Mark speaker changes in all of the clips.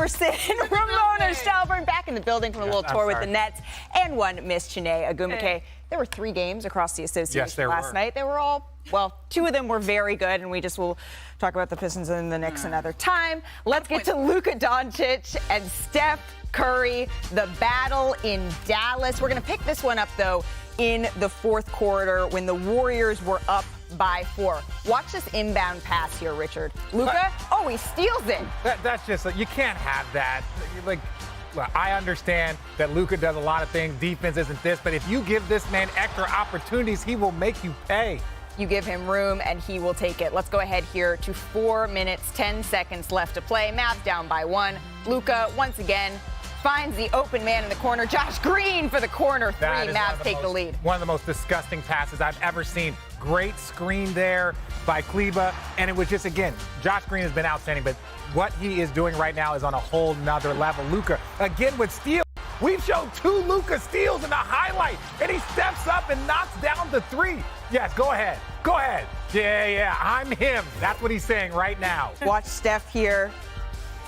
Speaker 1: Jefferson, Ramona Shelburne back in the building from a little tour with the Nets, and one Miss Chiney Agumake. There were 3 games across the association last night. They were all, well, 2 of them were very good, and we just will talk about the Pistons and the Knicks another time. Let's get to Luka Doncic and Steph Curry, the battle in Dallas. We're going to pick this one up, though, in the fourth quarter when the Warriors were up by 4. Watch this inbound pass here, Richard. Luka, he steals it.
Speaker 2: That's just, you can't have that. Like, well, I understand that Luka does a lot of things. Defense isn't this, but if you give this man extra opportunities, he will make you pay.
Speaker 1: You give him room, and he will take it. Let's go ahead here to 4 minutes, 10 seconds left to play. Mavs down by 1. Luka, once again, finds the open man in the corner. Josh Green for the corner 3. Mavs take the lead.
Speaker 2: One of the most disgusting passes I've ever seen. Great screen there by Kleba. And it was just, again, Josh Green has been outstanding, but what he is doing right now is on a whole nother level. Luka, again with steal. We've shown 2 Luka steals in the highlight, and he steps up and knocks down the 3. Yes, go ahead. Go ahead. Yeah, I'm him. That's what he's saying right now.
Speaker 1: Watch Steph here.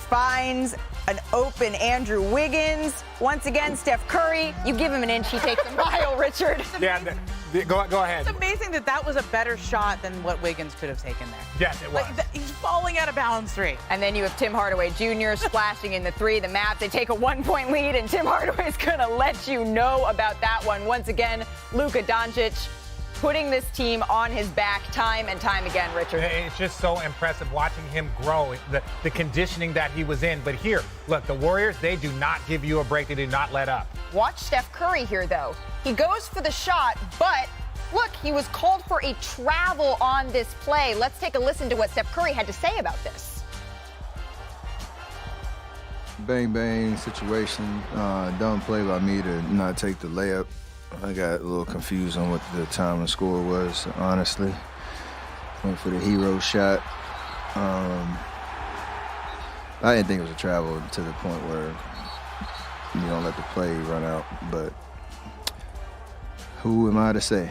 Speaker 1: Finds an open Andrew Wiggins. Once again, Steph Curry. You give him an inch, he takes a mile, Richard.
Speaker 2: Yeah, go ahead.
Speaker 3: It's amazing that was a better shot than what Wiggins could have taken there.
Speaker 2: Yes, it was.
Speaker 3: He's falling out of bounds 3.
Speaker 1: And then you have Tim Hardaway Jr. splashing in the 3. The Mavs, they take a 1-point lead, and Tim Hardaway's going to let you know about that one. Once again, Luka Doncic putting this team on his back time and time again, Richard.
Speaker 2: It's just so impressive watching him grow, the conditioning that he was in. But here, look, the Warriors, they do not give you a break. They do not let up.
Speaker 1: Watch Steph Curry here, though. He goes for the shot, but look, he was called for a travel on this play. Let's take a listen to what Steph Curry had to say about this.
Speaker 4: Bang, bang situation. Dumb play by me to not take the layup. I got a little confused on what the time and score was, honestly. Went for the hero shot. I didn't think it was a travel to the point where you don't let the play run out, but who am I to say?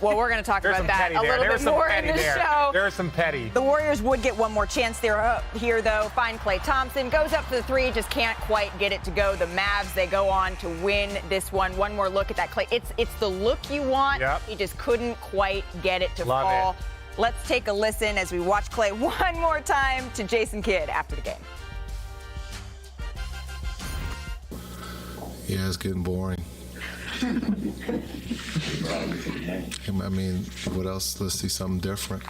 Speaker 1: Well, we're going to talk about that a little bit more in the show.
Speaker 2: There's some petty.
Speaker 1: The Warriors would get one more chance there here, though. Find Klay Thompson. Goes up for the 3, just can't quite get it to go. The Mavs, they go on to win this one. One more look at that Klay. It's the look you want.
Speaker 2: Yep.
Speaker 1: He just couldn't quite get it to fall. Let's take a listen as we watch Klay one more time to Jason Kidd after the game.
Speaker 5: Yeah, it's getting boring. I mean, what else? Let's see something different.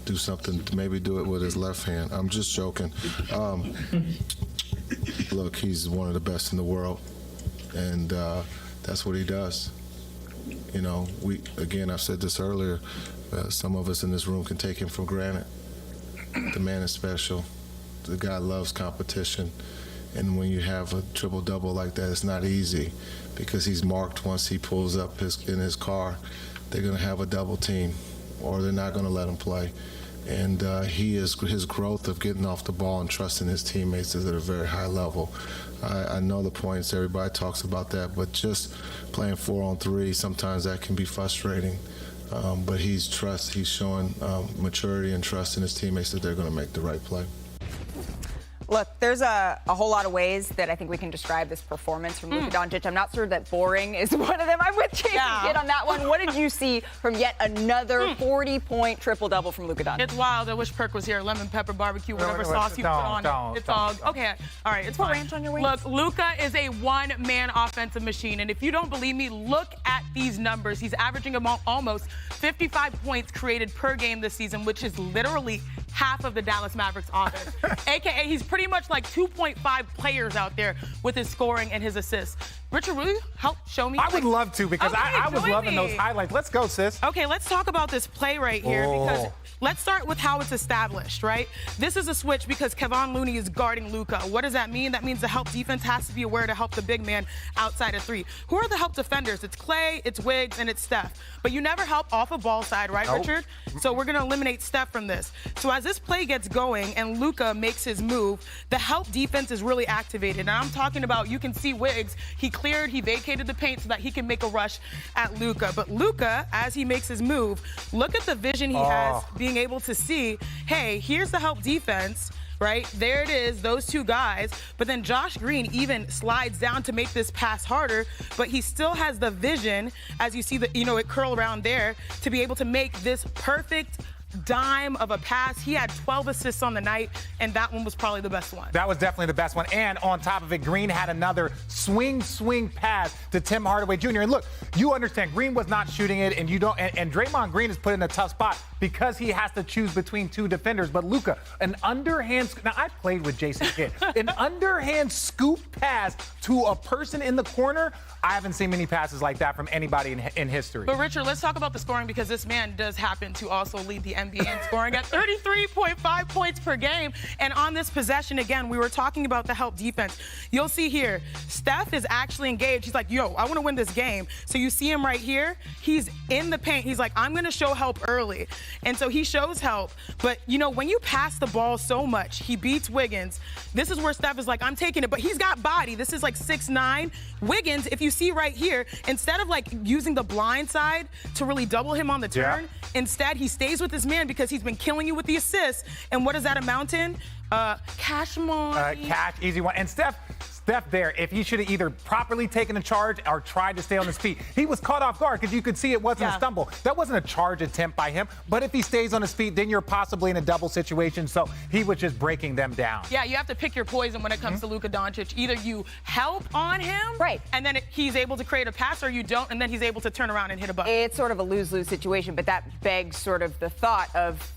Speaker 5: Do something, maybe do it with his left hand. I'm just joking. Look, he's one of the best in the world, and that's what he does. You know, I've said this earlier, some of us in this room can take him for granted. The man is special. The guy loves competition. And when you have a triple-double like that, it's not easy because he's marked once he pulls up in his car. They're going to have a double team or they're not going to let him play. And his growth of getting off the ball and trusting his teammates is at a very high level. I know the points, everybody talks about that, but just playing 4-on-3, sometimes that can be frustrating. But he's showing maturity and trust in his teammates that they're going to make the right play.
Speaker 1: Look, there's a whole lot of ways that I think we can describe this performance from Luka Doncic. I'm not sure that boring is one of them. I'm with Jason Kidd on that one. What did you see from yet another 40-point triple-double from Luka Doncic?
Speaker 3: It's wild. I wish Perk was here. Lemon pepper barbecue, whatever sauce you put on it. It's all okay. All right, it's
Speaker 1: put
Speaker 3: fine.
Speaker 1: ranch on your wings.
Speaker 3: Look, Luka is a one-man offensive machine, and if you don't believe me, look at these numbers. He's averaging almost 55 points created per game this season, which is literally half of the Dallas Mavericks offense. AKA, he's pretty much like 2.5 players out there with his scoring and his assists. Richard, will you help show me?
Speaker 2: I would love to because I was loving those highlights. Let's go, sis.
Speaker 3: Okay, let's talk about this play right here because let's start with how it's established, right? This is a switch because Kevon Looney is guarding Luka. What does that mean? That means the help defense has to be aware to help the big man outside of 3. Who are the help defenders? It's Klay, it's Wiggs, and it's Steph. But you never help off a ball side, right, Richard? So we're going to eliminate Steph from this. So as this play gets going and Luka makes his move, the help defense is really activated. And I'm talking about, you can see Wiggs, he vacated the paint so that he can make a rush at Luka. But Luka, as he makes his move, look at the vision he has being able to see, hey, here's the help defense, right? There it is, those two guys. But then Josh Green even slides down to make this pass harder, but he still has the vision, as you see it curl around there, to be able to make this perfect dime of a pass. He had 12 assists on the night, and that one was probably the best one.
Speaker 2: That was definitely the best one. And on top of it, Green had another swing pass to Tim Hardaway Jr. And look, you understand, Green was not shooting it, and and Draymond Green is put in a tough spot because he has to choose between two defenders. But Luka, an underhand, now I played with Jason Kidd, an underhand scoop pass to a person in the corner. I haven't seen many passes like that from anybody in history.
Speaker 3: But Richard, let's talk about the scoring, because this man does happen to also lead the NBA in scoring at 33.5 points per game. And on this possession, again, we were talking about the help defense. You'll see here, Steph is actually engaged. He's like, yo, I want to win this game. So you see him right here. He's in the paint. He's like, I'm going to show help early. And so he shows help. But, when you pass the ball so much, he beats Wiggins. This is where Steph is like, I'm taking it. But he's got body. This is like 6'9". Wiggins, if you see right here, instead of like using the blind side to really double him on the turn, instead he stays with his man because he's been killing you with the assists. And what does that amount in? Cash money.
Speaker 2: Cash, easy one. And Steph there, if he should have either properly taken a charge or tried to stay on his feet. He was caught off guard because you could see it wasn't a stumble. That wasn't a charge attempt by him. But if he stays on his feet, then you're possibly in a double situation. So he was just breaking them down.
Speaker 3: Yeah, you have to pick your poison when it comes to Luka Doncic. Either you help on him,
Speaker 1: right,
Speaker 3: and then he's able to create a pass, or you don't, and then he's able to turn around and hit a bucket.
Speaker 1: It's sort of a lose-lose situation, but that begs sort of the thought of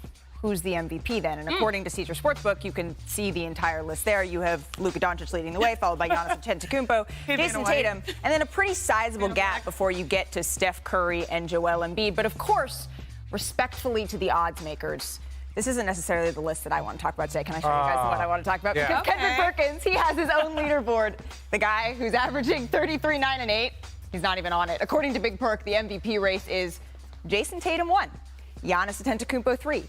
Speaker 1: who's the MVP then? And according to Caesar Sportsbook, you can see the entire list there. You have Luka Doncic leading the way, followed by Giannis Antetokounmpo, Jason Tatum, and then a pretty sizable gap before you get to Steph Curry and Joel Embiid. But of course, respectfully to the odds makers, this isn't necessarily the list that I want to talk about today. Can I show you guys what I want to talk about?
Speaker 2: Yeah.
Speaker 1: Because Kendrick Perkins, he has his own leaderboard. The guy who's averaging 33, 9, and 8, he's not even on it. According to Big Perk, the MVP race is Jason Tatum 1, Giannis Antetokounmpo 3,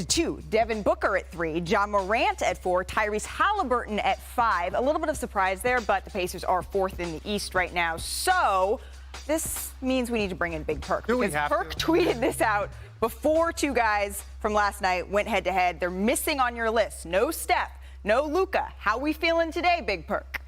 Speaker 1: 2, Devin Booker at 3, Ja Morant at 4, Tyrese Halliburton at 5. A little bit of surprise there, but the Pacers are 4th in the East right now. So this means we need to bring in Big Perk. Because Perk tweeted this out before two guys from last night went head-to-head. They're missing on your list. No Steph, no Luka. How we feeling today, Big Perk?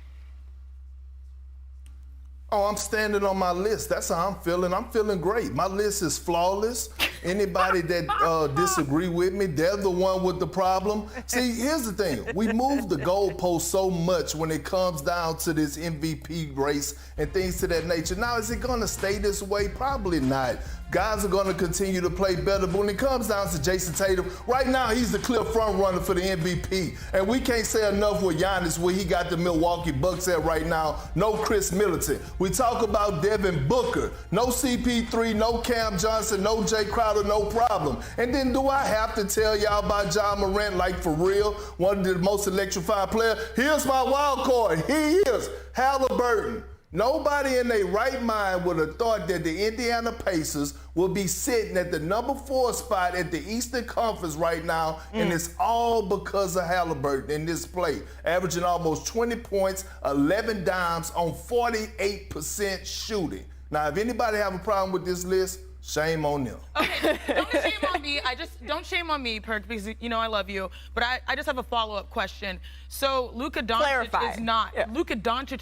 Speaker 6: Oh, I'm standing on my list. That's how I'm feeling. I'm feeling great. My list is flawless. Anybody that disagree with me, they're the one with the problem. See, here's the thing. We move the goalpost so much when it comes down to this MVP race and things to that nature. Now, is it going to stay this way? Probably not. Guys are going to continue to play better. But when it comes down to Jason Tatum, right now he's the clear front runner for the MVP. And we can't say enough with Giannis where he got the Milwaukee Bucks at right now. No Chris Middleton. We talk about Devin Booker. No CP3, no Cam Johnson, no Jay Crowder, no problem. And then do I have to tell y'all about Ja Morant, like for real, one of the most electrified players? Here's my wild card. He is Halliburton. Nobody in their right mind would have thought that the Indiana Pacers will be sitting at the number 4 spot at the Eastern Conference right now, and it's all because of Halliburton in this play, averaging almost 20 points, 11 dimes on 48% shooting. Now, if anybody have a problem with this list, shame on them.
Speaker 3: Okay, don't shame on me. Don't shame on me, Perk, because I love you. But I just have a follow-up question. So Luka Doncic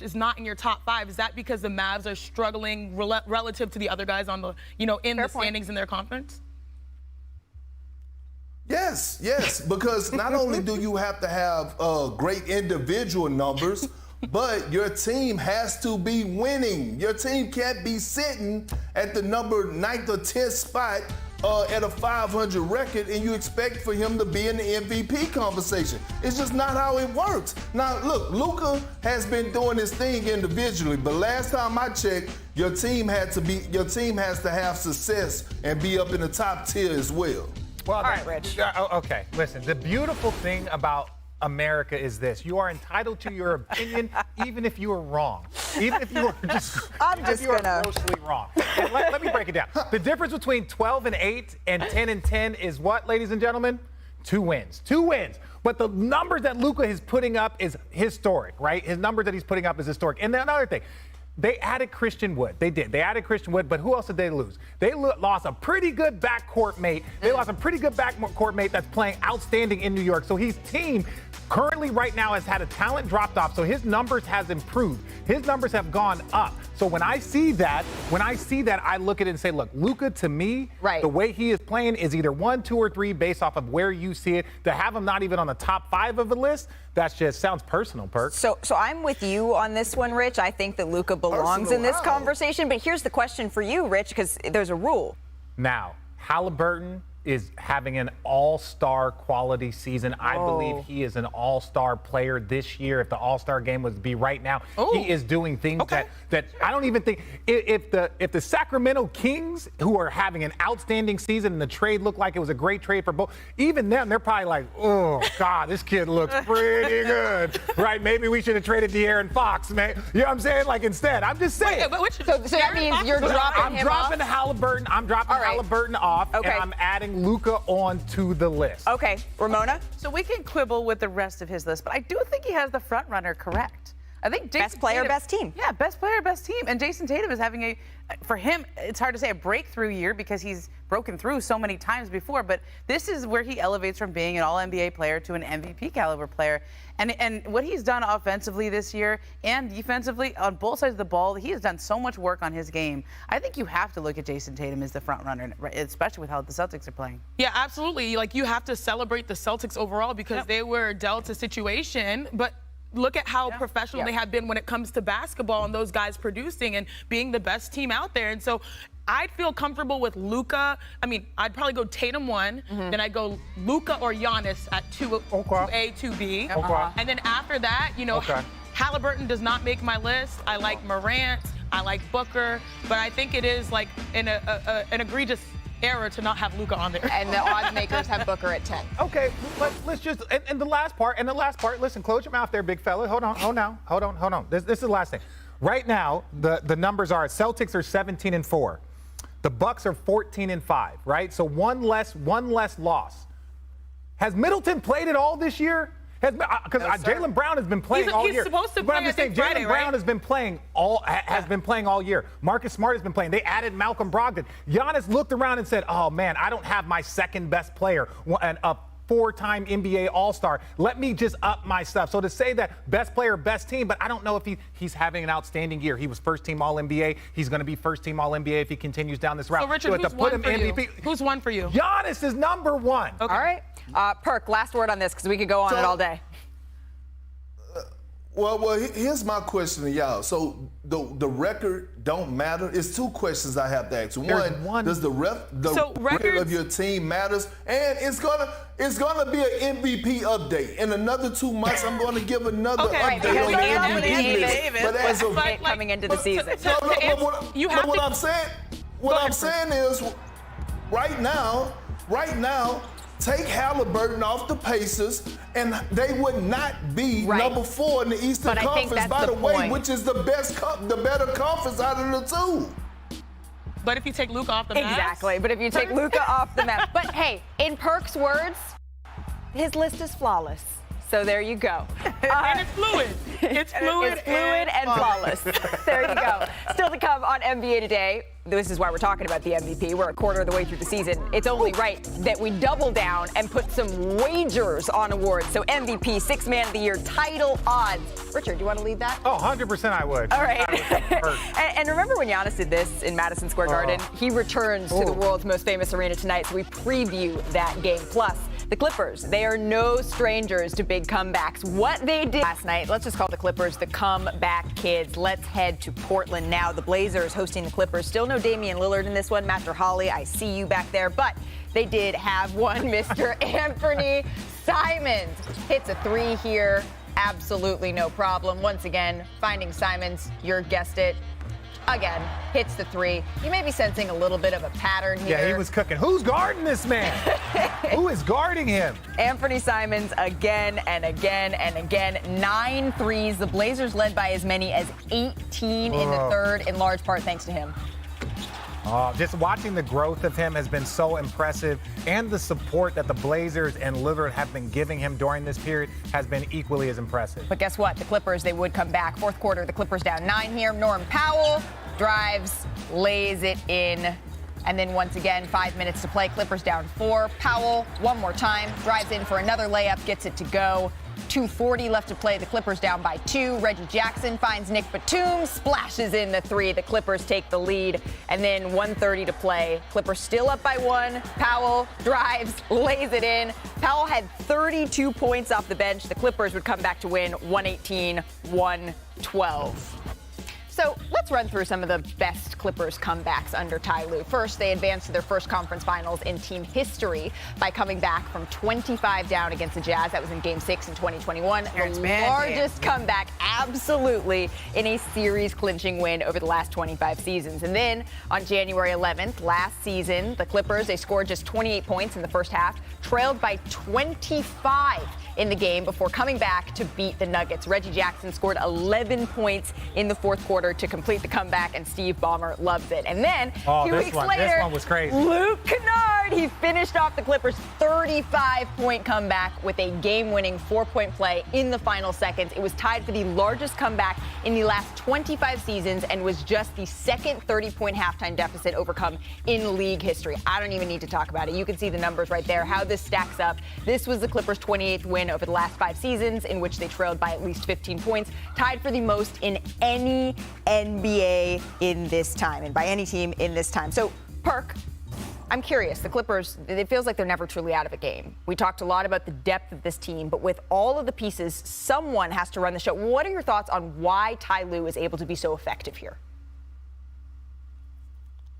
Speaker 3: is not in your top 5. Is that because the Mavs are struggling relative to the other guys on the in the standings in their conference?
Speaker 6: Yes, because not only do you have to have great individual numbers, but your team has to be winning. Your team can't be sitting at the number 9th or 10th spot at a 500 record and you expect for him to be in the MVP conversation. It's just not how it works. Now, look, Luka has been doing his thing individually, but last time I checked, your team has to have success and be up in the top tier as well.
Speaker 2: Well,
Speaker 1: all right, Rich.
Speaker 2: Okay, listen, the beautiful thing about America is this: you are entitled to your opinion, even if you are wrong. Even if you are grossly wrong. And let me break it down. The difference between 12 and 8 and 10 and 10 is what, ladies and gentlemen? 2 wins. 2 wins. But the numbers that Luka is putting up is historic, right? His numbers that he's putting up is historic. And then another thing, They added Christian Wood. They did. They added Christian Wood, but who else did they lose? They lost a pretty good backcourt mate. They lost a pretty good backcourt mate that's playing outstanding in New York. So his team currently right now has had a talent dropped off, so his numbers has improved. His numbers have gone up. So when I see that, I look at it and say, look, Luka, to me, the way he is playing is either 1, 2, or 3 based off of where you see it. To have him not even on the top 5 of a list, that just sounds personal, Perk.
Speaker 1: So I'm with you on this one, Rich. I think that Luka belongs in this conversation. But here's the question for you, Rich, because there's a rule.
Speaker 2: Now, Halliburton is having an all-star quality season. I believe he is an all-star player this year. If the all-star game was to be right now, he is doing things that I don't even think. If the Sacramento Kings, who are having an outstanding season and the trade looked like it was a great trade for both, even them, they're probably like, oh, God, this kid looks pretty good. Right? Maybe we should have traded De'Aaron Fox, man. You know what I'm saying? Like, instead, I'm just saying.
Speaker 1: So that means you're dropping him off?
Speaker 2: Halliburton. I'm dropping Halliburton off, and I'm adding Luka onto the list.
Speaker 1: Okay, Ramona?
Speaker 7: So we can quibble with the rest of his list, but I do think he has the front runner correct. I think Jason
Speaker 1: best player,
Speaker 7: Tatum,
Speaker 1: best team.
Speaker 7: Yeah, best player, best team. And Jason Tatum is having for him, it's hard to say a breakthrough year because he's broken through so many times before, but this is where he elevates from being an all-NBA player to an MVP caliber player. And what he's done offensively this year and defensively on both sides of the ball, he has done so much work on his game. I think you have to look at Jason Tatum as the front runner, especially with how the Celtics are playing.
Speaker 3: Yeah, absolutely. Like, you have to celebrate the Celtics overall because they were dealt a situation, but look at how professional they have been when it comes to basketball and those guys producing and being the best team out there. And so I'd feel comfortable with Luka. I mean, I'd probably go Tatum 1, then I'd go Luka or Giannis at 2A, 2B. And then after that, you know, Halliburton does not make my list. I like Morant, I like Booker, but I think it is like an egregious error to not have Luka on there.
Speaker 1: And the odds makers have Booker at 10.
Speaker 2: Okay, let's just, and the last part, listen, close your mouth there, big fella. Hold on. This is the last thing. Right now, the numbers are, Celtics are 17-4. The Bucks are 14-5, right? So one less loss. Has Middleton played it all this year? Because Jaylen Brown has been playing all year.
Speaker 3: He's supposed to play,
Speaker 2: I'm just saying, Jaylen Brown has been playing all year. Marcus Smart has been playing. They added Malcolm Brogdon. Giannis looked around and said, oh, man, I don't have my second best player, and a 4-time NBA All-Star. Let me just up my stuff. So to say that best player, best team, but I don't know if he's having an outstanding year. He was first-team All-NBA. He's going to be first-team All-NBA if he continues down this route.
Speaker 3: So, Richard, who's one for you? Who's one for you?
Speaker 2: Giannis is number 1.
Speaker 1: Okay. All right. Perk, last word on this because we could go on it all day.
Speaker 6: Well, here's my question to y'all. So the record don't matter? It's 2 questions I have to ask. One, does the record of your team matters? And it's gonna be an MVP update. In another 2 months, I'm gonna give another update on the MVP list. But as of
Speaker 1: coming into the season.
Speaker 6: What I'm saying is, right now, take Halliburton off the Pacers, and they would not be number 4 in the Eastern Conference, by the way, which is the better conference out of the 2.
Speaker 3: But if you take Luka off the map.
Speaker 1: Exactly. But if you take Luka off the map. But hey, in Perk's words, his list is flawless. So there you go.
Speaker 3: And it's fluid. It's fluid
Speaker 1: and flawless. There you go. Still to come on NBA Today. This is why we're talking about the MVP. We're a quarter of the way through the season. It's only right that we double down and put some wagers on awards. So MVP, 6th Man of the Year, title odds. Richard, do you want to lead that?
Speaker 2: Oh, 100% I would.
Speaker 1: All right. And remember when Giannis did this in Madison Square Garden? He returns to the world's most famous arena tonight, so we preview that game. Plus, the Clippers, they are no strangers to big comebacks. What they did last night, let's just call the Clippers the comeback kids. Let's head to Portland now. The Blazers hosting the Clippers. Still no Damian Lillard in this one. Master Holly, I see you back there. But they did have one, Mr. Anthony Simons. Hits a 3 here. Absolutely no problem. Once again, finding Simons, you guessed it. Again, hits the 3. You may be sensing a little bit of a pattern here.
Speaker 2: Yeah, he was cooking. Who's guarding this man? Who is guarding him?
Speaker 1: Anthony Simons again and again and again. 9 threes. The Blazers led by as many as 18 in the third, in large part thanks to him.
Speaker 2: Just watching the growth of him has been so impressive, and the support that the Blazers and Lillard have been giving him during this period has been equally as impressive.
Speaker 1: But guess what? The Clippers, they would come back. Fourth quarter, the Clippers down 9 here. Norm Powell drives, lays it in. And then once again, 5 minutes to play. Clippers down 4. Powell, one more time, drives in for another layup, gets it to go. 2:40 left to play. The Clippers down by 2. Reggie Jackson finds Nick Batum, splashes in the 3. The Clippers take the lead. And then 1:30 to play. Clippers still up by 1. Powell drives, lays it in. Powell had 32 points off the bench. The Clippers would come back to win 118-112. So let's run through some of the best Clippers comebacks under Ty Lue. First, they advanced to their first conference finals in team history by coming back from 25 down against the Jazz. That was in Game 6 in 2021. The largest comeback, absolutely, in a series-clinching win over the last 25 seasons. And then on January 11th, last season, the Clippers, they scored just 28 points in the first half, trailed by 25 in the game before coming back to beat the Nuggets. Reggie Jackson scored 11 points in the fourth quarter to complete the comeback, and Steve Ballmer loves it. And then, 2 weeks later,
Speaker 2: this one was crazy.
Speaker 1: Luke Kennard, he finished off the Clippers' 35-point comeback with a game-winning 4-point play in the final seconds. It was tied for the largest comeback in the last 25 seasons and was just the second 30-point halftime deficit overcome in league history. I don't even need to talk about it. You can see the numbers right there, how this stacks up. This was the Clippers' 28th win over the last 5 seasons, in which they trailed by at least 15 points, tied for the most in any NBA in this time, and by any team in this time. So, Perk, I'm curious. The Clippers, it feels like they're never truly out of a game. We talked a lot about the depth of this team, but with all of the pieces, someone has to run the show. What are your thoughts on why Ty Lue is able to be so effective here?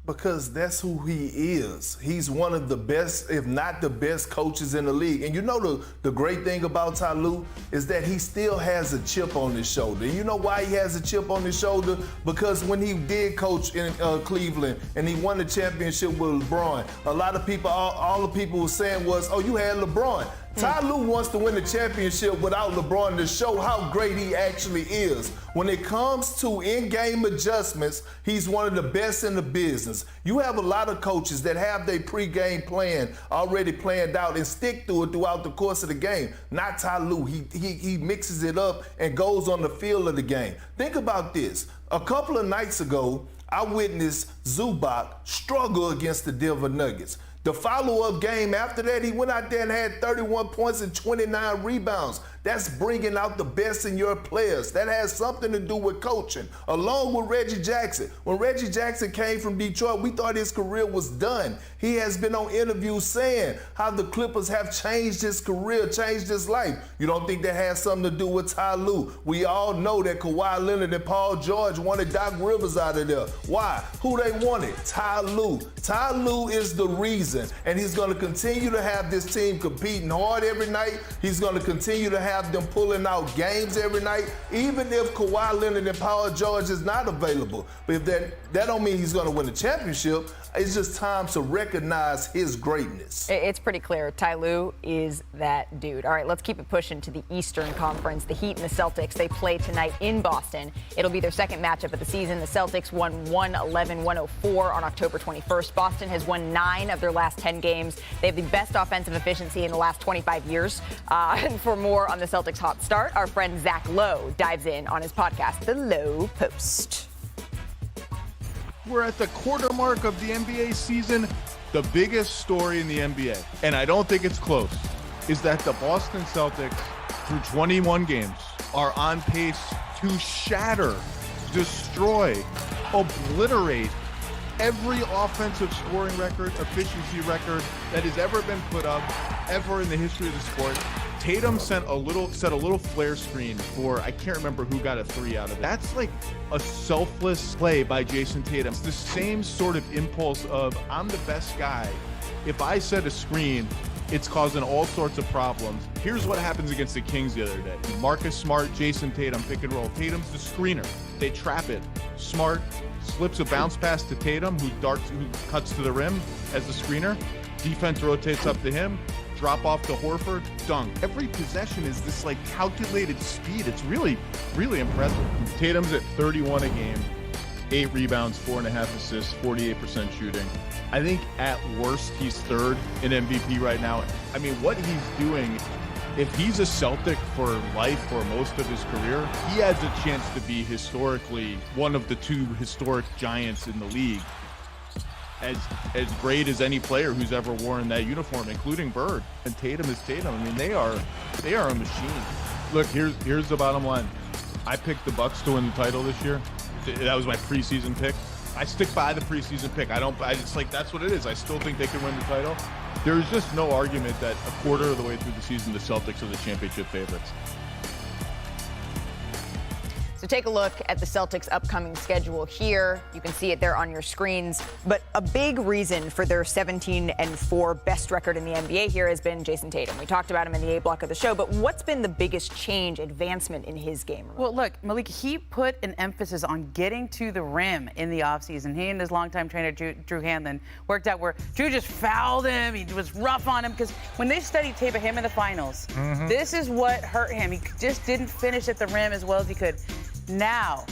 Speaker 6: Because that's who he is. He's one of the best, if not the best, coaches in the league. And you know the great thing about Ty Lue is that he still has a chip on his shoulder. And you know why he has a chip on his shoulder? Because when he did coach in Cleveland and he won the championship with LeBron, a lot of people, all the people were saying was, oh, you had LeBron. Ty Lue wants to win the championship without LeBron to show how great he actually is. When it comes to in-game adjustments, he's one of the best in the business. You have a lot of coaches that have their pre-game plan already planned out and stick to it throughout the course of the game. Not Ty Lue. He mixes it up and goes on the field of the game. Think about this. A couple of nights ago, I witnessed Zubac struggle against the Denver Nuggets. The follow-up game after that, he went out there and had 31 points and 29 rebounds. That's bringing out the best in your players. That has something to do with coaching, along with Reggie Jackson. When Reggie Jackson came from Detroit, we thought his career was done. He has been on interviews saying how the Clippers have changed his career, changed his life. You don't think that has something to do with Ty Lue? We all know that Kawhi Leonard and Paul George wanted Doc Rivers out of there. Why? Who they wanted? Ty Lue. Ty Lue is the reason, and he's going to continue to have this team competing hard every night. He's going to continue to have them pulling out games every night, even if Kawhi Leonard and Paul George is not available. But if that don't mean he's going to win the championship. It's just time to recognize his greatness.
Speaker 1: It's pretty clear. Ty Lue is that dude. All right, let's keep it pushing to the Eastern Conference. The Heat and the Celtics, they play tonight in Boston. It'll be their second matchup of the season. The Celtics won 111-104 on October 21st. Boston has won 9 of their last 10 games. They have the best offensive efficiency in the last 25 years. And for more on the Celtics' hot start, our friend Zach Lowe dives in on his podcast, The Lowe Post.
Speaker 8: We're at the quarter mark of the NBA season. The biggest story in the NBA, and I don't think it's close, is that the Boston Celtics, through 21 games, are on pace to shatter, destroy, obliterate every offensive scoring record, efficiency record that has ever been put up, ever in the history of the sport. Tatum set a little flare screen for, I can't remember who got a 3 out of it. That's like a selfless play by Jason Tatum. It's the same sort of impulse of, I'm the best guy. If I set a screen, it's causing all sorts of problems. Here's what happens against the Kings the other day. Marcus Smart, Jason Tatum, pick and roll. Tatum's the screener. They trap it. Smart slips a bounce pass to Tatum, who cuts to the rim as the screener. Defense rotates up to him. Drop off to Horford, dunk. Every possession is this like calculated speed. It's really, really impressive. Tatum's at 31 a game. 8 rebounds, 4.5 assists, 48% shooting. I think at worst he's third in MVP right now. I mean, what he's doing, if he's a Celtic for life for most of his career, he has a chance to be historically one of the 2 historic giants in the league. As great as any player who's ever worn that uniform, including Bird. And Tatum is Tatum. I mean, they are a machine. Look, here's the bottom line. I picked the Bucks to win the title this year. That was my preseason pick. I stick by the preseason pick. It's like, that's what it is. I still think they can win the title. There's just no argument that a quarter of the way through the season, the Celtics are the championship favorites.
Speaker 1: So take a look at the Celtics' upcoming schedule here. You can see it there on your screens. But a big reason for their 17-4 best record in the NBA here has been Jason Tatum. We talked about him in the A block of the show, but what's been the biggest change, advancement in his game?
Speaker 7: Well, look, Malika, he put an emphasis on getting to the rim in the offseason. He and his longtime trainer, Drew Hanlon, worked out where Drew just fouled him. He was rough on him because when they studied tape of him in the finals, this is what hurt him. He just didn't finish at the rim as well as he could. Now,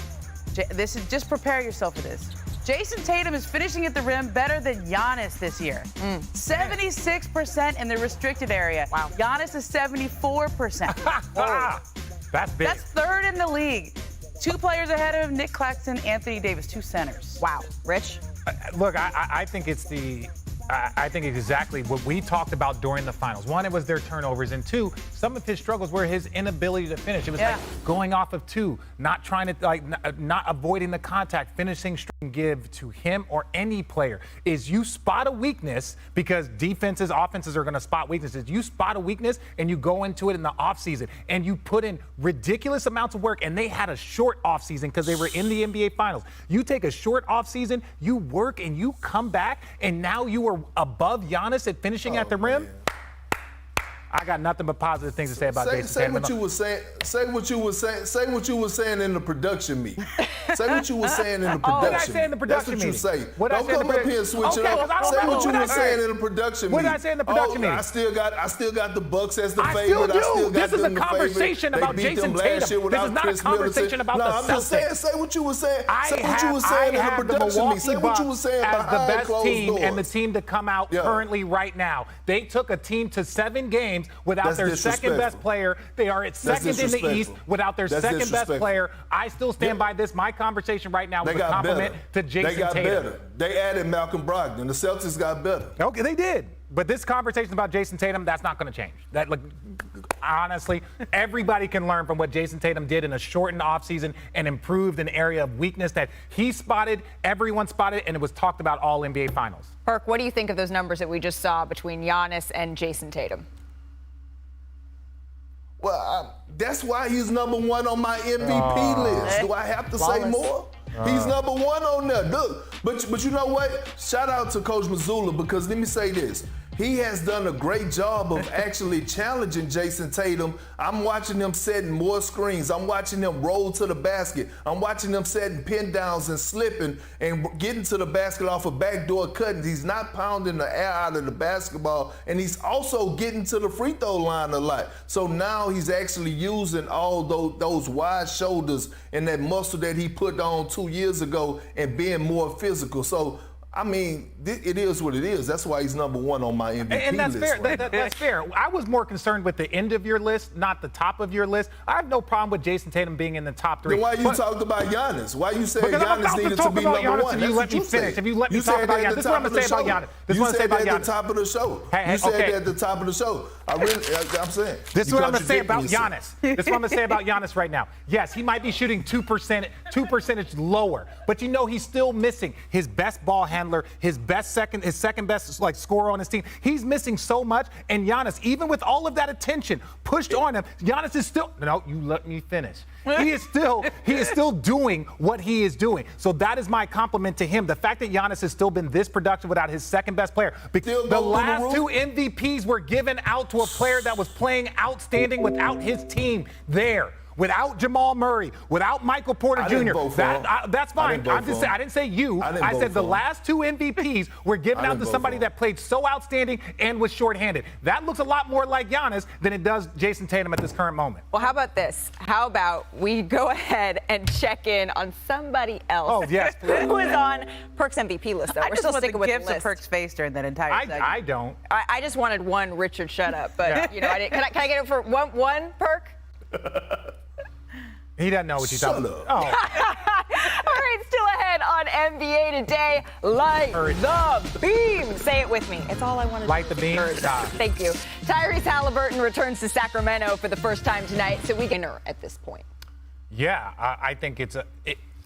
Speaker 7: just prepare yourself for this. Jason Tatum is finishing at the rim better than Giannis this year. 76% in the restricted area. Wow. Giannis is 74%.
Speaker 2: That's big.
Speaker 7: That's third in the league. 2 players ahead of him, Nick Claxton, Anthony Davis, 2 centers.
Speaker 1: Wow. Rich?
Speaker 2: Look, I think it's I think exactly what we talked about during the finals. 1, it was their turnovers, and 2, some of his struggles were his inability to finish. It was like going off of 2, not trying to, not avoiding the contact, finishing strong. Give to him or any player is you spot a weakness, because defenses, offenses are going to spot weaknesses. You spot a weakness and you go into it in the offseason and you put in ridiculous amounts of work, and they had a short offseason because they were in the NBA Finals. You take a short offseason, you work and you come back, and now you are above Giannis at finishing at the rim. Man. I got nothing but positive things to say about Jason Tatum.
Speaker 6: Say what you were saying. Say what you were saying in the production meet. Say what you were saying in the production.
Speaker 2: What did I say in the production meeting?
Speaker 6: That's what you say. Don't come up here and switch it up. Say what you were saying in the production meeting.
Speaker 2: What did I say in the production meeting?
Speaker 6: I still got the Bucks as the favorite.
Speaker 2: I still do. This is a conversation about Jason Tatum. This is not a conversation about the Celtics.
Speaker 6: I'm just saying. Say what you were saying. Say what you were saying in the production meeting. Say what you were saying behind closed doors.
Speaker 2: As the best team and the team to come out currently right now. They took a team to 7 games without their second best player. They are at second in the East without their second best player. I still stand by this. My conversation right now was a compliment to Jason Tatum.
Speaker 6: They got better. They added Malcolm Brogdon. The Celtics got better.
Speaker 2: Okay, they did. But this conversation about Jason Tatum, that's not going to change. Honestly, everybody can learn from what Jason Tatum did in a shortened offseason and improved an area of weakness that he spotted, everyone spotted, and it was talked about all NBA Finals.
Speaker 1: Perk, what do you think of those numbers that we just saw between Giannis and Jason Tatum?
Speaker 6: Well, that's why he's number 1 on my MVP list. Do I have to say more? He's number 1 on there. Look, but you know what? Shout out to Coach Mazzulla, because let me say this. He has done a great job of actually challenging Jason Tatum. I'm watching him setting more screens. I'm watching him roll to the basket. I'm watching him setting pin downs and slipping and getting to the basket off a backdoor cutting. He's not pounding the air out of the basketball, and he's also getting to the free throw line a lot. So now he's actually using all those wide shoulders and that muscle that he put on 2 years ago and being more physical. So I mean, it is what it is. That's why he's number 1 on my MVP list.
Speaker 2: And that's fair.
Speaker 6: Right?
Speaker 2: That's fair. I was more concerned with the end of your list, not the top of your list. I have no problem with Jason Tatum being in the top 3.
Speaker 6: Then why you talked about Giannis? Why you said Giannis needed to be number 1?
Speaker 2: If you let me finish. If you let me talk about Giannis. This is what I'm going to say about Giannis.
Speaker 6: You said that at the top of the show. You said that at the top of the show. I'm saying.
Speaker 2: This is what I'm going to say about Giannis. This is what I'm going to say about Giannis right now. Yes, he might be shooting 2% lower, but you know he's still missing his best ball handler, his second best scorer on his team. He's missing so much, and Giannis, even with all of that attention pushed on him, Giannis is still. No, you let me finish. He is still doing what he is doing. So that is my compliment to him. The fact that Giannis has still been this productive without his second best player. The last 2 MVPs were given out to a player that was playing outstanding without his team there. without Jamal Murray, without Michael Porter Jr. That's fine. I didn't say you. I said the last 2 MVPs were given out to somebody that played so outstanding and was shorthanded. That looks a lot more like Giannis than it does Jason Tatum at this current moment.
Speaker 1: Well, how about this? How about we go ahead and check in on somebody else?
Speaker 2: Oh, yes, please.
Speaker 1: Who is on Perk's MVP list, though?
Speaker 7: I
Speaker 1: We're
Speaker 7: just
Speaker 1: still
Speaker 7: want
Speaker 1: sticking
Speaker 7: the
Speaker 1: with
Speaker 7: gifs
Speaker 1: the
Speaker 7: of
Speaker 1: list.
Speaker 7: Perk's face during that entire segment.
Speaker 2: I don't.
Speaker 1: I just wanted one Richard shut up, but, you know, can I get it for one Perk?
Speaker 2: He doesn't know what you're talking about. Oh.
Speaker 1: All right, still ahead on NBA Today. Light the beam. Say it with me. It's all I wanted to
Speaker 2: Light the beam.
Speaker 1: Thank you. Tyrese Halliburton returns to Sacramento for the first time tonight, so we can at this point.
Speaker 2: Yeah, I think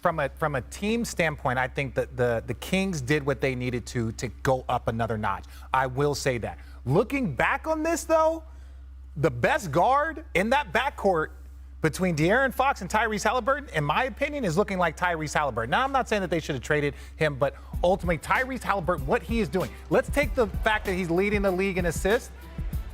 Speaker 2: from a team standpoint, I think that the Kings did what they needed to go up another notch. I will say that. Looking back on this, though, the best guard in that backcourt between De'Aaron Fox and Tyrese Halliburton, in my opinion, is looking like Tyrese Halliburton. Now, I'm not saying that they should have traded him, but ultimately, Tyrese Halliburton, what he is doing. Let's take the fact that he's leading the league in assists.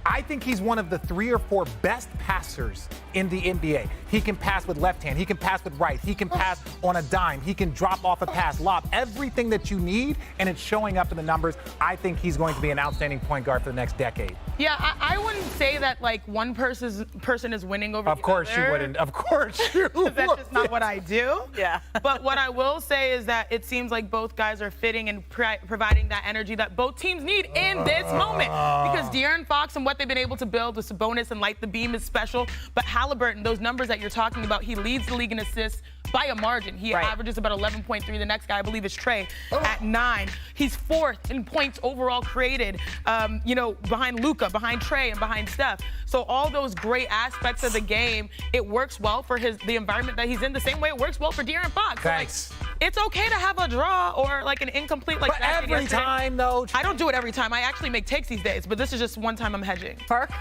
Speaker 2: I think he's one of the 3 or 4 best passers in the NBA. He can pass with left hand. He can pass with right. He can pass on a dime. He can drop off a pass, lob, everything that you need, and it's showing up in the numbers. I think he's going to be an outstanding point guard for the next decade.
Speaker 3: Yeah, I wouldn't say that, like, one person is winning over the other.
Speaker 2: Of course you wouldn't. Of course you would.
Speaker 3: That's just not what I do.
Speaker 7: Yeah.
Speaker 3: But what I will say is that it seems like both guys are fitting and providing that energy that both teams need in this moment. Because De'Aaron Fox and what they've been able to build with Sabonis and Light the Beam is special. But Halliburton, those numbers that you're talking about, he leads the league in assists by a margin. He averages about 11.3. The next guy, I believe, is Trey at 9. He's 4th in points overall created, behind Luka, behind Trey, and behind Steph. So all those great aspects of the game, it works well for the environment that he's in, the same way it works well for De'Aaron Fox.
Speaker 2: Thanks.
Speaker 3: So, like, it's okay to have a draw or like an incomplete like
Speaker 2: but
Speaker 3: that.
Speaker 2: Every time, though.
Speaker 3: I don't do it every time. I actually make takes these days, but this is just one time I'm hedging.
Speaker 1: Perk?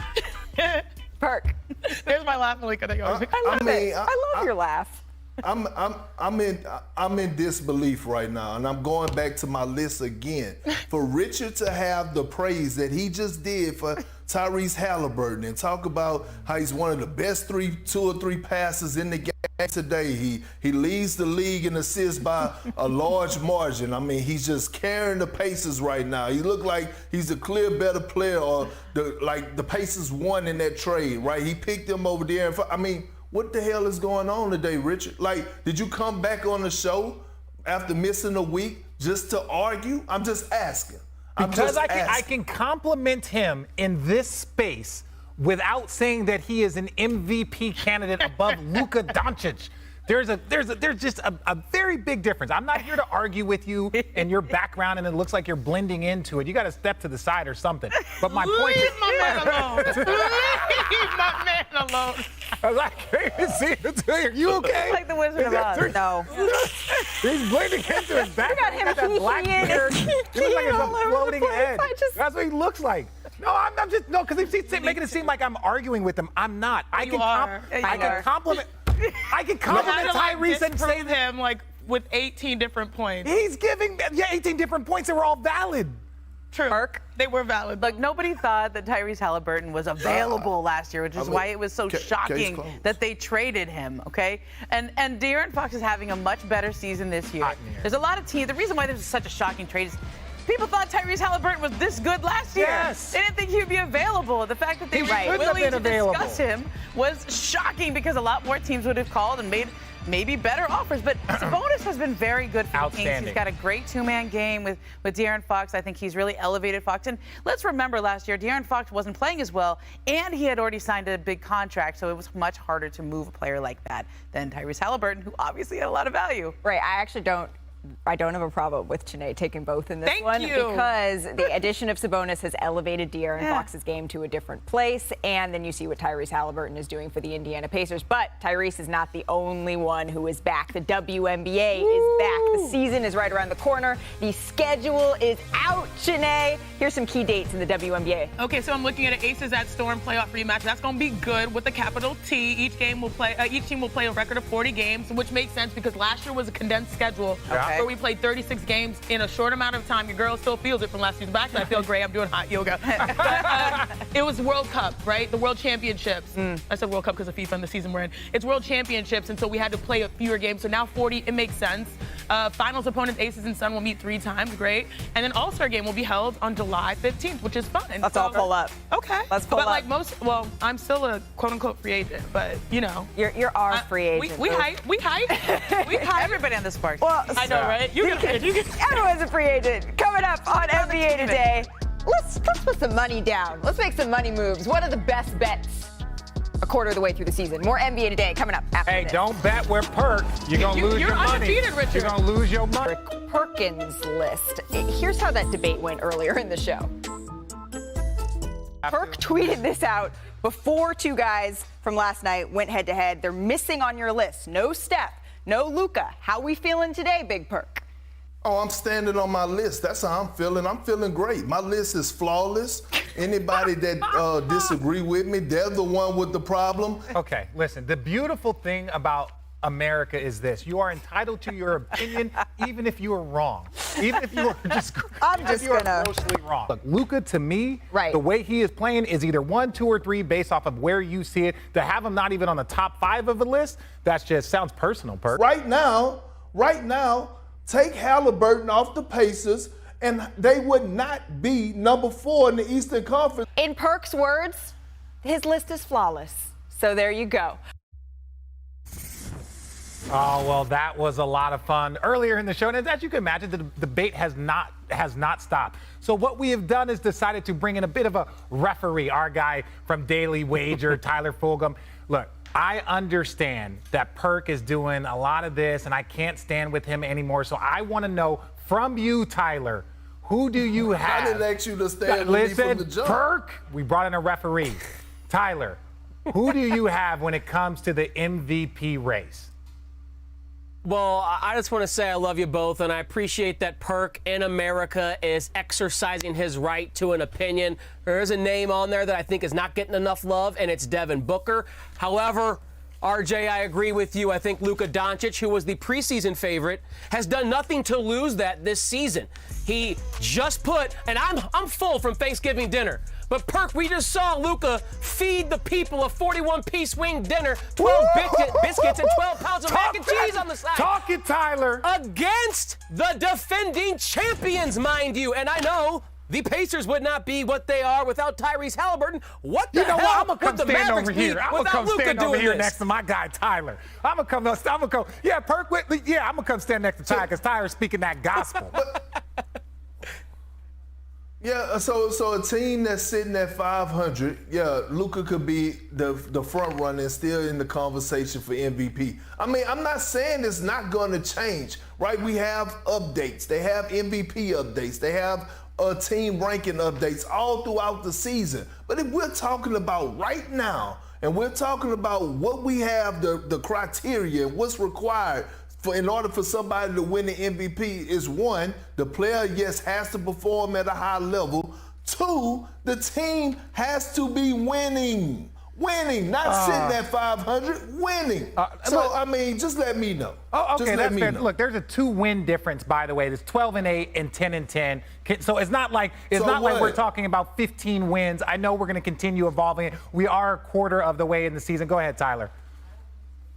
Speaker 1: Perk.
Speaker 3: There's my laugh, Malika. That you always make.
Speaker 1: I love it. I love your laugh.
Speaker 6: I'm in disbelief right now, and I'm going back to my list again. For Richard to have the praise that he just did for Tyrese Halliburton and talk about how he's one of the best 2 or 3 passes in the game today. He leads the league in assists by a large margin. I mean, he's just carrying the Pacers right now. He looked like he's a clear better player, or the Pacers won in that trade, right? He picked them over there. I mean, what the hell is going on today, Richard? Like, did you come back on the show after missing a week just to argue? I'm just asking.
Speaker 2: Because I can compliment him in this space without saying that he is an MVP candidate above Luka Doncic. There's just a very big difference. I'm not here to argue with you and your background, and it looks like you're blending into it. You got to step to the side or something. But my point is,
Speaker 3: leave my man alone. Leave my man alone.
Speaker 2: I can't even see it. Are you okay?
Speaker 7: Like the Wizard of Oz.
Speaker 1: No.
Speaker 2: He's blending into his background.
Speaker 1: We got him
Speaker 2: that black beard. He looks like it's a floating head. That's what he looks like. No, I'm just because he's making it seem like I'm arguing with him. I'm not. I can compliment. I can compliment Tyrese and say
Speaker 3: him like with 18 different points.
Speaker 2: He's giving 18 different points that were all valid.
Speaker 3: True.
Speaker 1: Mark?
Speaker 3: They were valid.
Speaker 7: Look, nobody thought that Tyrese Halliburton was available last year, which is why it was so shocking that they traded him, okay? And De'Aaron Fox is having a much better season this year. There's a lot of teams. The reason why this is such a shocking trade is people thought Tyrese Halliburton was this good last year.
Speaker 2: Yes.
Speaker 7: They didn't think he would be available. The fact that they were willing to discuss him was shocking because a lot more teams would have called and made maybe better offers. But Sabonis has been very good for the Kings. He's got a great 2-man game with De'Aaron Fox. I think he's really elevated Fox. And let's remember last year, De'Aaron Fox wasn't playing as well, and he had already signed a big contract, so it was much harder to move a player like that than Tyrese Halliburton, who obviously had a lot of value.
Speaker 1: Right. I don't have a problem with Chiney taking both in this one
Speaker 3: Thank you.
Speaker 1: because the addition of Sabonis has elevated De'Aaron Fox's game to a different place, and then you see what Tyrese Halliburton is doing for the Indiana Pacers. But Tyrese is not the only one who is back. The WNBA is back. The season is right around the corner. The schedule is out, Chiney. Here's some key dates in the WNBA.
Speaker 3: Okay, so I'm looking at an Aces at Storm playoff rematch. That's going to be good with a capital T. Each team will play a record of 40 games, which makes sense because last year was a condensed schedule. where we played 36 games in a short amount of time. Your girl still feels it from last season. Back, I feel great. I'm doing hot yoga. But, it was World Cup, right? The World Championships. I said World Cup because of FIFA and the season we're in. It's World Championships, and so we had to play a fewer games. So now 40, it makes sense. Finals opponents, Aces and Sun, will meet 3 times. Great. And then All-Star Game will be held on July 15th, which is fun.
Speaker 1: Let's all pull up.
Speaker 3: Okay.
Speaker 1: Let's pull up.
Speaker 3: But like I'm still a quote-unquote free agent, but you know.
Speaker 1: You're our free agent.
Speaker 3: We hype. We hype.
Speaker 7: Everybody on this part.
Speaker 1: Well,
Speaker 3: I know, right?
Speaker 1: Everyone's a free agent. Coming up on NBA Today, let's put some money down. Let's make some money moves. What are the best bets a quarter of the way through the season? More NBA Today coming up after this.
Speaker 2: Hey, don't bet with Perk. You're going to lose your money.
Speaker 3: You're undefeated, Richard.
Speaker 2: You're going to lose your money.
Speaker 1: Perkins list. Here's how that debate went earlier in the show. Perk tweeted this out before 2 guys from last night went head-to-head. They're missing on your list. No Steph, no Luka. How we feeling today, Big Perk?
Speaker 6: Oh, I'm standing on my list. That's how I'm feeling. I'm feeling great. My list is flawless. Anybody that disagree with me, they're the one with the problem.
Speaker 2: Okay, listen, the beautiful thing about America is this. You are entitled to your opinion even if you are wrong. Even if you are just grossly wrong. Look, Luka, to me, the way he is playing is either 1, 2, or 3 based off of where you see it. To have him not even on the top 5 of a list, that just sounds personal, Perk.
Speaker 6: Right now, take Halliburton off the Pacers, and they would not be number 4 in the Eastern Conference.
Speaker 1: In Perk's words, his list is flawless. So there you go.
Speaker 2: Oh, well, that was a lot of fun earlier in the show. And as you can imagine, the debate has not stopped. So what we have done is decided to bring in a bit of a referee, our guy from Daily Wager, Tyler Fulgham. Look, I understand that Perk is doing a lot of this, and I can't stand with him anymore. So I want to know from you, Tyler, who do you have?
Speaker 6: I didn't ask you to stand with me from the jump.
Speaker 2: Perk, we brought in a referee. Tyler, who do you have when it comes to the MVP race?
Speaker 9: Well, I just want to say I love you both, and I appreciate that Perk in America is exercising his right to an opinion. There is a name on there that I think is not getting enough love, and it's Devin Booker. However, RJ, I agree with you. I think Luka Doncic, who was the preseason favorite, has done nothing to lose that this season. He just put, and I'm full from Thanksgiving dinner, but Perk, we just saw Luka feed the people a 41-piece wing dinner, 12 biscuits and 12 pounds of mac and cheese on the side.
Speaker 2: Talk it, Tyler.
Speaker 9: Against the defending champions, mind you. And I know the Pacers would not be what they are without Tyrese Halliburton. What the hell?
Speaker 2: I'm gonna come stand over here. I'm gonna come stand over here next to my guy Tyler. I'm gonna come. Yeah, Perk. Yeah, I'm gonna come stand next to Tyler because Tyler's speaking that gospel.
Speaker 6: Yeah, so a team that's sitting at 500, yeah, Luka could be the front runner and still in the conversation for MVP. I mean, I'm not saying it's not going to change, right? We have updates. They have MVP updates. They have team ranking updates all throughout the season. But if we're talking about right now, and we're talking about what we have, the criteria, what's required in order for somebody to win the MVP is 1, the player, yes, has to perform at a high level. 2, the team has to be winning. Not sitting at 500, winning. I mean, just let me know.
Speaker 2: Oh, okay, that's fair.
Speaker 6: Know.
Speaker 2: Look, there's a 2-win difference, by the way. There's 12-8 and 10-10. So it's not like we're talking about 15 wins. I know we're going to continue evolving it. We are a quarter of the way in the season. Go ahead, Tyler.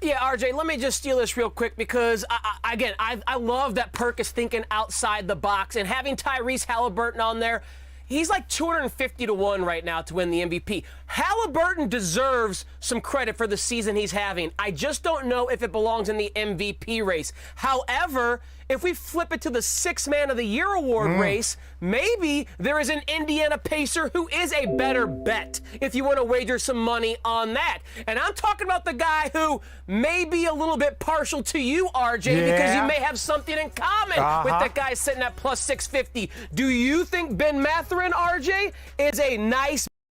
Speaker 9: Yeah, RJ, let me just steal this real quick because, I love that Perk is thinking outside the box, and having Tyrese Halliburton on there, he's like 250 to 1 right now to win the MVP. Halliburton deserves some credit for the season he's having. I just don't know if it belongs in the MVP race. However, if we flip it to the 6th Man of the Year award race, maybe there is an Indiana Pacer who is a better bet if you want to wager some money on that. And I'm talking about the guy who may be a little bit partial to you, RJ, because you may have something in common with that guy sitting at plus 650. Do you think Ben Mathurin, RJ, is a nice